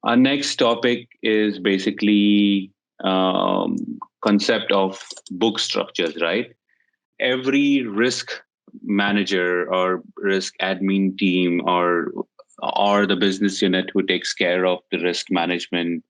Our next topic is basically um, concept of book structures, right? Every risk manager or risk admin team or the business unit who takes care of the risk management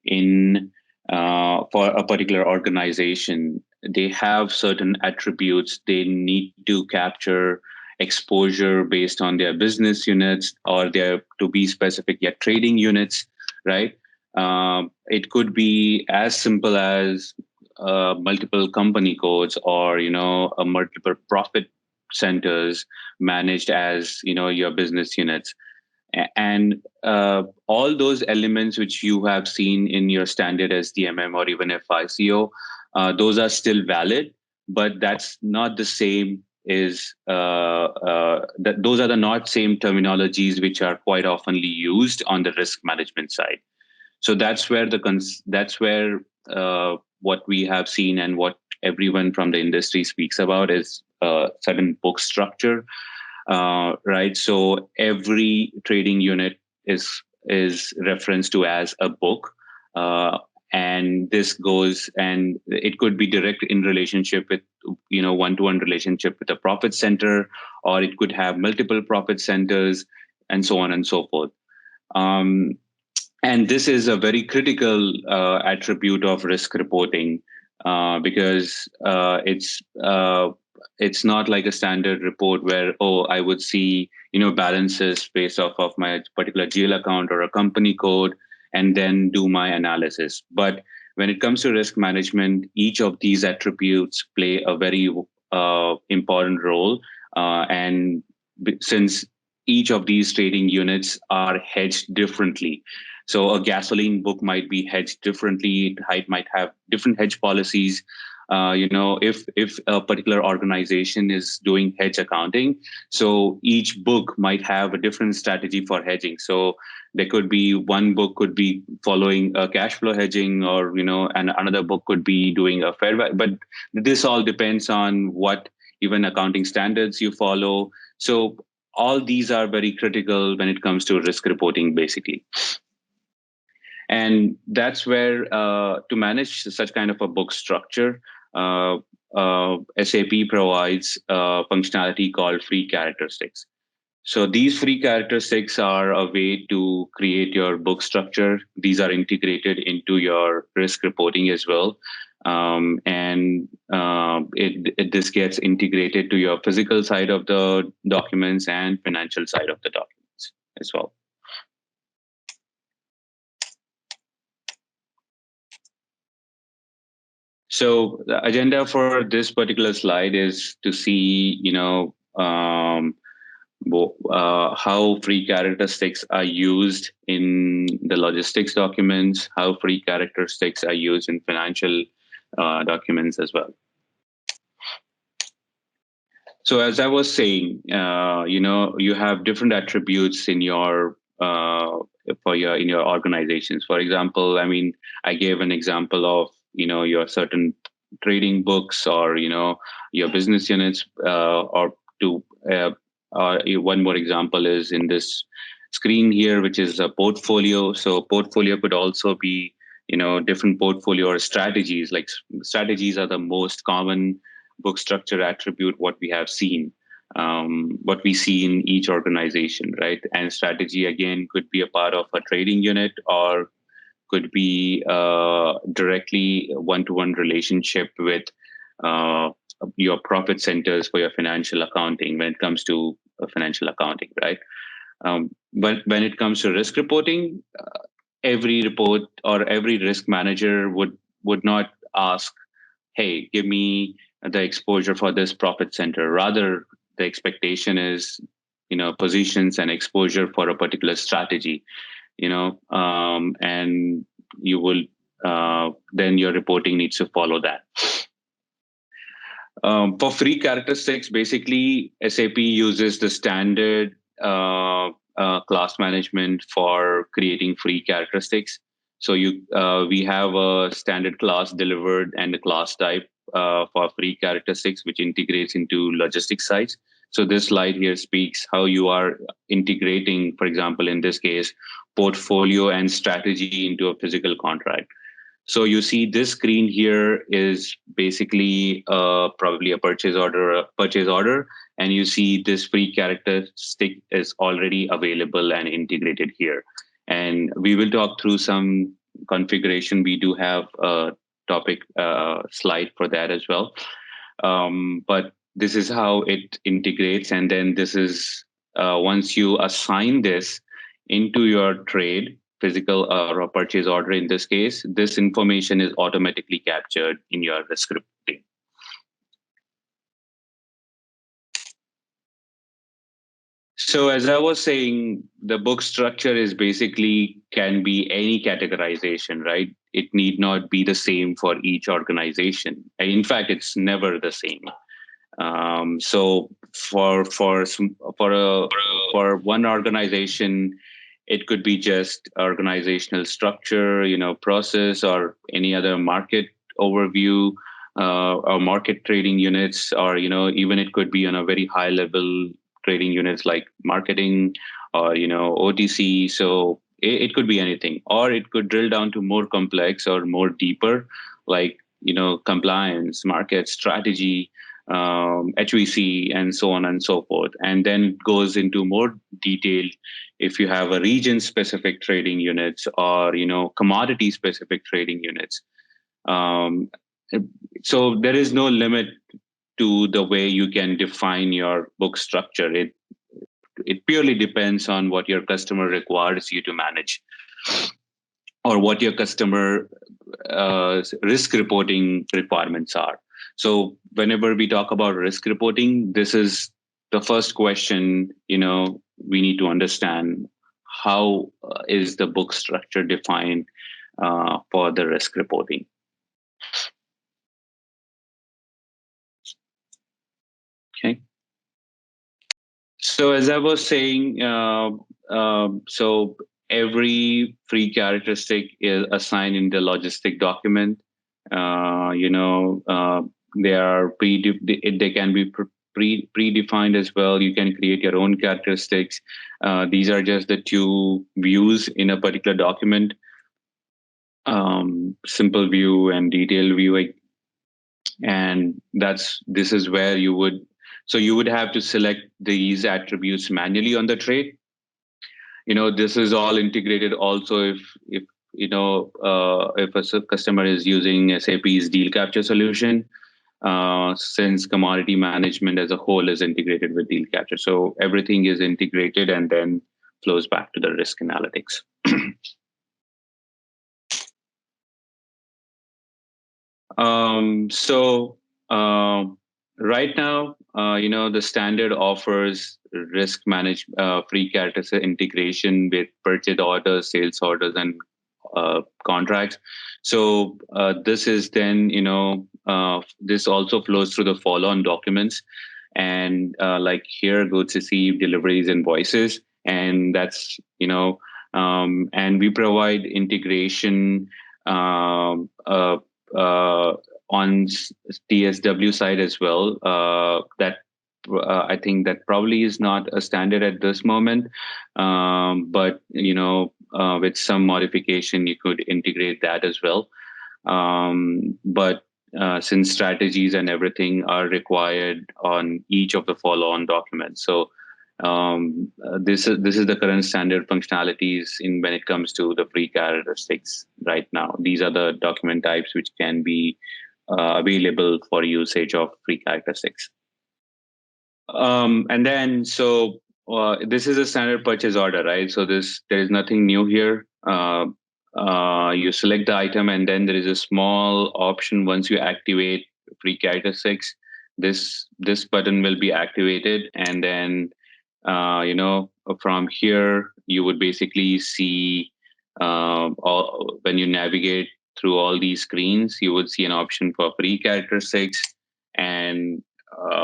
in for a particular organization, they have certain attributes they need to capture exposure based on their business units or their, to be specific, their trading units, right? It could be as simple as multiple company codes or a multiple profit centers managed as your business units, and all those elements which you have seen in your standard SDMM or even FICO, those are still valid, but that's not the same is those are the not same terminologies which are quite oftenly used on the risk management side. So that's where what we have seen and what everyone from the industry speaks about is certain book structure, right? So every trading unit is referenced to as a book, and this goes, and it could be direct in relationship with one-to-one relationship with a profit center, or it could have multiple profit centers, and so on and so forth. Um, and this is a very critical attribute of risk reporting, because it's not like a standard report where, oh, I would see balances based off of my particular GL account or a company code and then do my analysis. But when it comes to risk management, each of these attributes play a very important role, and since each of these trading units are hedged differently. So a gasoline book might be hedged differently. It might have different hedge policies. If a particular organization is doing hedge accounting, so each book might have a different strategy for hedging. So there could be one book could be following a cash flow hedging, or and another book could be doing a fair value. But this all depends on what even accounting standards you follow. So all these are very critical when it comes to risk reporting, basically. And that's where, to manage such kind of a book structure, SAP provides functionality called free characteristics. So these free characteristics are a way to create your book structure. These are integrated into your risk reporting as well. And this gets integrated to your physical side of the documents and financial side of the documents as well. So the agenda for this particular slide is to see, how free characteristics are used in the logistics documents, how free characteristics are used in financial documents as well. So as I was saying, you have different attributes in your in your organizations. For example, I gave an example of your certain trading books, or your business units, or to one more example is in this screen here, which is a portfolio. So portfolio could also be different portfolio or strategies. Like strategies are the most common book structure attribute what we have seen, what we see in each organization, right? And strategy again could be a part of a trading unit, or could be directly one-to-one relationship with your profit centers for your financial accounting when it comes to financial accounting, right? But when it comes to risk reporting, every report or every risk manager would not ask, hey, give me the exposure for this profit center. Rather, the expectation is, positions and exposure for a particular strategy, and you will, then your reporting needs to follow that. For free characteristics, basically, SAP uses the standard class management for creating free characteristics. So we have a standard class delivered and a class type for free characteristics, which integrates into logistics sites. So this slide here speaks how you are integrating, for example, in this case, portfolio and strategy into a physical contract. So you see this screen here is basically probably a purchase order, and you see this free characteristic is already available and integrated here. And we will talk through some configuration. We do have a topic slide for that as well. But this is how it integrates, and then this is once you assign this into your trade physical or a purchase order in this case, this information is automatically captured in your risk reporting. So as I was saying, the book structure is basically can be any categorization, right? It need not be the same for each organization. And in fact, it's never the same. So for one organization, it could be just organizational structure, process, or any other market overview, or market trading units, or even it could be on a very high level trading units like marketing or OTC. So it could be anything, or it could drill down to more complex or more deeper, like compliance, market strategy, HVC, and so on and so forth. And then it goes into more detail if you have a region specific trading units or commodity specific trading units. um, so there is no limit to the way you can define your book structure. It purely depends on what your customer requires you to manage, or what your customer risk reporting requirements are. So whenever we talk about risk reporting, this is the first question, we need to understand how is the book structure defined for the risk reporting. Okay. So as I was saying, so every free characteristic is assigned in the logistic document. They are they can be predefined as well. You can create your own characteristics. These are just the two views in a particular document: simple view and detailed view. And this is where you would have to select these attributes manually on the trade. This is all integrated also if a customer is using SAP's deal capture solution, since commodity management as a whole is integrated with deal capture. So everything is integrated and then flows back to the risk analytics. So right now, the standard offers risk manage free characteristic integration with purchase orders, sales orders, and contracts. So this is then, this also flows through the follow-on documents, and like here, goods received, deliveries, invoices, and that's and we provide integration on TSW side as well. That I think that probably is not a standard at this moment, but with some modification, you could integrate that as well. But since strategies and everything are required on each of the follow-on documents, so this is the current standard functionalities when it comes to the free characteristics right now. These are the document types which can be available for usage of free characteristics. And then this is a standard purchase order, right? So there is nothing new here. You select the item, and then there is a small option once you activate free characteristics. This button will be activated, and then from here you would basically see when you navigate through all these screens, you would see an option for free characteristics, and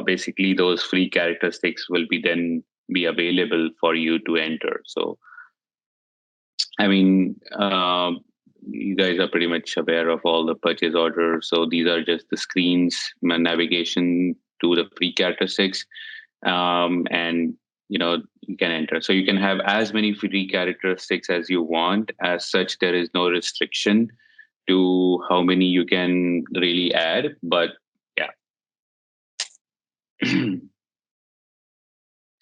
basically those free characteristics will be available for you to enter. So I mean, you guys are pretty much aware of all the purchase orders. So these are just the screens, navigation to the free characteristics. and you can enter. So you can have as many free characteristics as you want. As such, there is no restriction to how many you can really add. But yeah.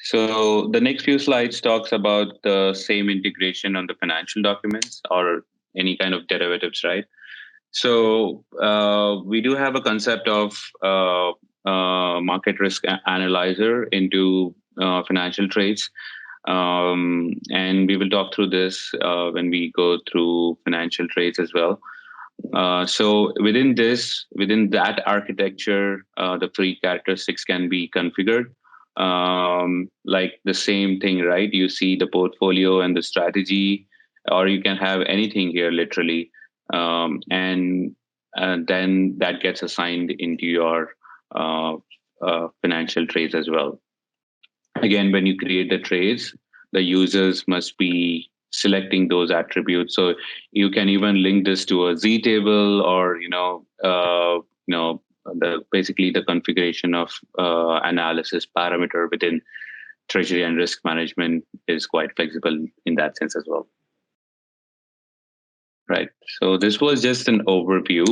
So the next few slides talks about the same integration on the financial documents or any kind of derivatives, right? So we do have a concept of market risk analyzer into financial trades. And we will talk through this when we go through financial trades as well. So within that architecture, the free characteristics can be configured. Like the same thing, right? You see the portfolio and the strategy, or you can have anything here literally. And then that gets assigned into your financial trades as well. Again, when you create the trades, the users must be selecting those attributes. So you can even link this to a Z table, or the basically the configuration of analysis parameter within treasury and risk management is quite flexible in that sense as well. Right. So this was just an overview.